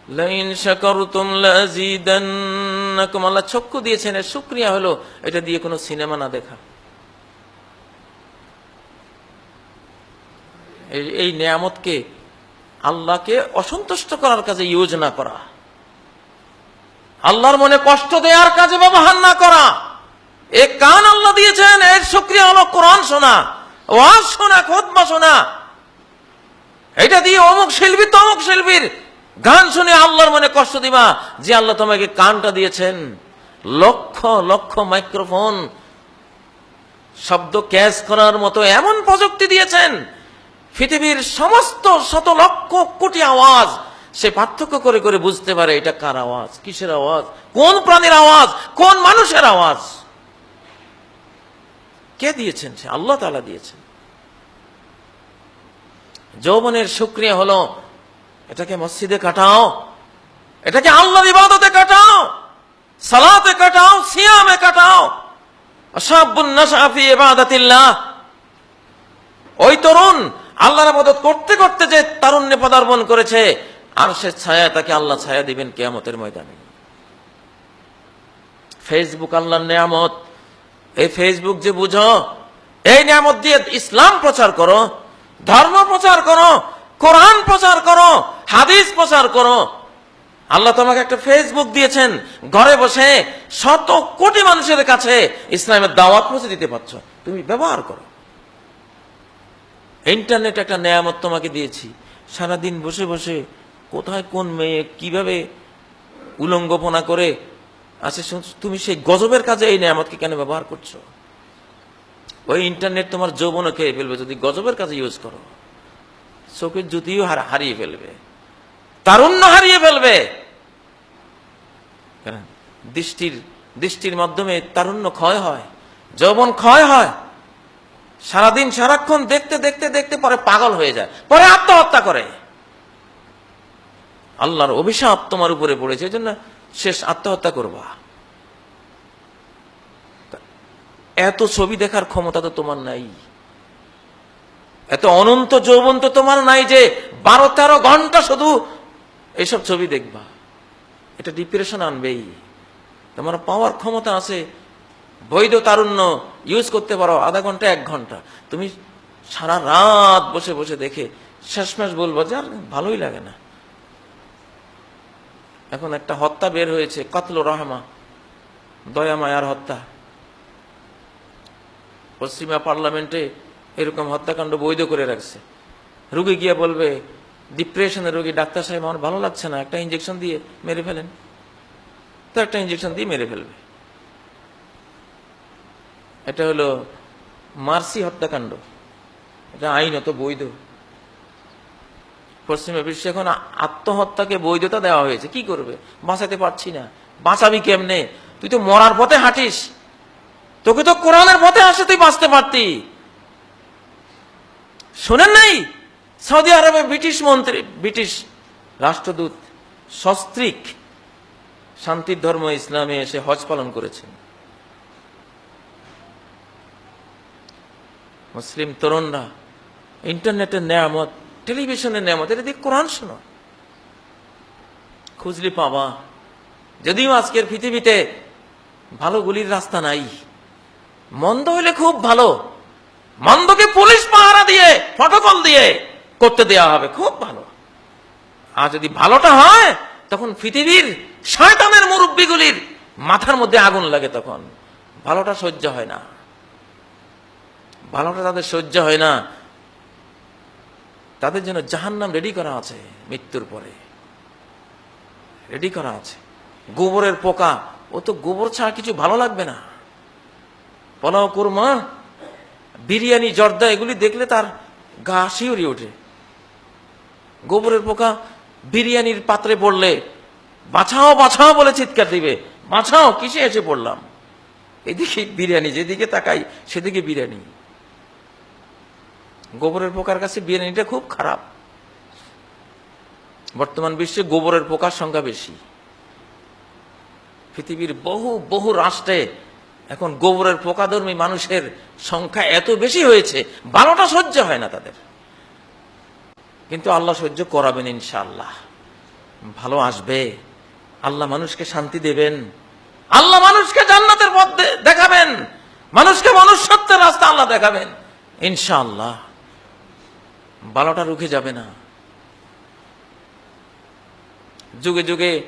Line শাকারতুম লাযীদান্নাকুম, আল্লাহ চক্ষু দিয়েছেন, এর শুকরিয়া হলো এটা দিয়ে কোনো সিনেমা না দেখা। এই নিয়ামতকে আল্লাহকে অসন্তুষ্ট করার কাজে ইউজ না করা, আল্লাহর মনে কষ্ট দেওয়ার কাজে ব্যবহার না করা। এ কান আল্লাহ দিয়েছেন, এর শুকরিয়া হলো কোরআন শোনা, ওয়াজ শোনা, খুতবা শোনা। এটা দিয়ে অমুক শিল্পী তমুক শিল্পীর গান শুনে আল্লাহর মনে কষ্ট দিবা, যে আল্লাহ তোমাকে কানটা দিয়েছেন, লক্ষ লক্ষ মাইক্রোফোন, শব্দ ক্যাচ করার মতো এমন প্রযুক্তি দিয়েছেন, পৃথিবীর সমস্ত শত লক্ষ কোটি আওয়াজ সে পার্থক্য করে করে বুঝতে পারে এটা কার আওয়াজ, কিসের আওয়াজ, কোন প্রাণীর আওয়াজ, কোন মানুষের আওয়াজ। কে দিয়েছেন? সে আল্লাহ তাআলা দিয়েছেন। যৌবনের শুকরিয়া হলো এটাকে মসজিদে কাটাও, এটাকে আল্লাহর ইবাদতে কাটাও, সালাতে কাটাও, সিয়ামে কাটাও। আশাবুন নাশা ফি ইবাদাতিল্লাহ, ওই তরুণ আল্লাহর ইবাদত করতে করতে যে তারুণ্যে পদার্পণ করেছে, আর সে ছায়া, তাকে আল্লাহ ছায়া দিবেন কিয়ামতের ময়দানে। ফেসবুক আল্লাহর নিয়ামত, এই ফেসবুক যে বুঝো, এই নিয়ামত দিয়ে ইসলাম প্রচার করো, ধর্ম প্রচার করো, কোরআন প্রচার করো, হাদিস প্রচার করো। আল্লাহ তোমাকে একটা ফেসবুক দিয়েছেন, ঘরে বসে শত কোটি মানুষের কাছে ইসলামের দাওয়াত পৌঁছে দিতে পারছো, তুমি ব্যবহার করো। ইন্টারনেট একটা নিয়ামত তোমাকে দিয়েছি, সারাদিন বসে বসে কোথায় কোন মেয়ে কিভাবে উলঙ্গপনা করে আছে, তুমি সেই গজবের কাজে এই নিয়ামতকে কেন ব্যবহার করছো? ওই ইন্টারনেট তোমার যৌবনও খেয়ে ফেলবে যদি গজবের কাজে ইউজ করো। চোখের জ্যোতিও হারিয়ে ফেলবে, তারুণ্য হারিয়ে ফেলবে। দৃষ্টির মাধ্যমে তারুণ্য ক্ষয় হয়, যৌবন ক্ষয় হয়। সারাদিন সারাক্ষণ দেখতে দেখতে দেখতে পরে পাগল হয়ে যায়, পরে আত্মহত্যা করে। আল্লাহর অভিশাপ তোমার উপরে পড়েছে, এই জন্য শেষ আত্মহত্যা করবা। এত ছবি দেখার ক্ষমতা তো তোমার নাই, এত অনন্ত যৌবন তো তোমার নাই যে 12-13 ঘন্টা শুধু এইসব ছবি দেখবা। এটা ডিপ্রেশন আনবেই। তোমার পাওয়ার ক্ষমতা আছে, বৈধ তারুণ্য ইউজ করতে পারো আধা ঘন্টা 1 ঘন্টা, তুমি সারা রাত বসে বসে দেখে শেষমেশ বলবো যে আর ভালোই লাগে না। এখন একটা হত্যা বের হয়েছে, কতলুর রহমা, দয়া মায়ার হত্যা। পশ্চিমা পার্লামেন্টে এরকম হত্যাকাণ্ড বৈধ করে রাখছে। রোগী গিয়ে বলবে, ডিপ্রেশনের রোগী, ডাক্তার সাহেব আমার ভালো লাগছে না, একটা ইঞ্জেকশন দিয়ে মেরে ফেলেন। তো একটা ইঞ্জেকশন দিয়ে মেরে ফেলবে। এটা হলো মার্সি হত্যাকাণ্ড, এটা আইনত বৈধ। পশ্চিমা বিশ্বে এখন আত্মহত্যাকে বৈধতা দেওয়া হয়েছে। কি করবে? বাঁচাতে পারছি না, বাঁচাবি কেমনে? তুই তো মরার পথে হাঁটিস, তোকে তো কোরআনের পথে আসে তুই বাঁচতে পারতি। শোনেন নাই? সৌদি আরবে ব্রিটিশ রাষ্ট্রদূত সস্ত্রীক শান্তির ধর্ম ইসলামে এসে হজ পালন করেছেন। মুসলিম তরুণরা ইন্টারনেটের নিয়ামত, টেলিভিশনের নিয়ামত, এটা দিয়ে কোরআন শোনো, খুঁজলি পাবা। যদিও আজকের পৃথিবীতে ভালো গুলির রাস্তা নাই, মন্দ হইলে খুব ভালো, মন্দকে পুলিশ পাহারা দিয়ে প্রটোকল দিয়ে করতে দেওয়া হবে, খুব ভালো। আর যদি ভালোটা হয় তখন পৃথিবীর শয়তানের মুরব্বীগুলির মাথার মধ্যে আগুন লাগে, তখন ভালোটা সহ্য হয় না, ভালোটা তাদের সহ্য হয় না। তাদের জন্য জাহান্নাম রেডি করা আছে, মৃত্যুর পরে রেডি করা আছে। গোবরের পোকা, ও তো গোবর ছাড়া কিছু ভালো লাগবে না। পোলাও, কুরমা, বিরিয়ানি, জর্দা এগুলি দেখলে তার গা শিউরে ওঠে। গোবরের পোকা বিরিয়ানির পাত্রে পড়লে বাঁচাও বাঁচাও বলে চিৎকার দিবে, বাঁচাও, কিসে এসে পড়লাম? এদিকে বিরিয়ানি, যেদিকে তাকাই সেদিকে বিরিয়ানি। গোবরের পোকার কাছে বিরিয়ানিটা খুব খারাপ। বর্তমান বিশ্বে গোবরের পোকার সংখ্যা বেশি। পৃথিবীর বহু বহু রাষ্ট্রে এখন গোবরের পোকাধর্মী মানুষের সংখ্যা এত বেশি হয়েছে, ভালোটা সহ্য হয় না তাদের। কিন্তু আল্লাহ সহ্য করাবেন ইনশাআল্লাহ। ভালো আসবে, আল্লাহ মানুষকে শান্তি দেবেন, আল্লাহ মানুষকে জান্নাতের পথ দেখাবেন, মানুষকে মনুষ্যত্বের রাস্তা আল্লাহ দেখাবেন ইনশাআল্লাহ। বালোটা রুখে যাবে না। যুগে যুগে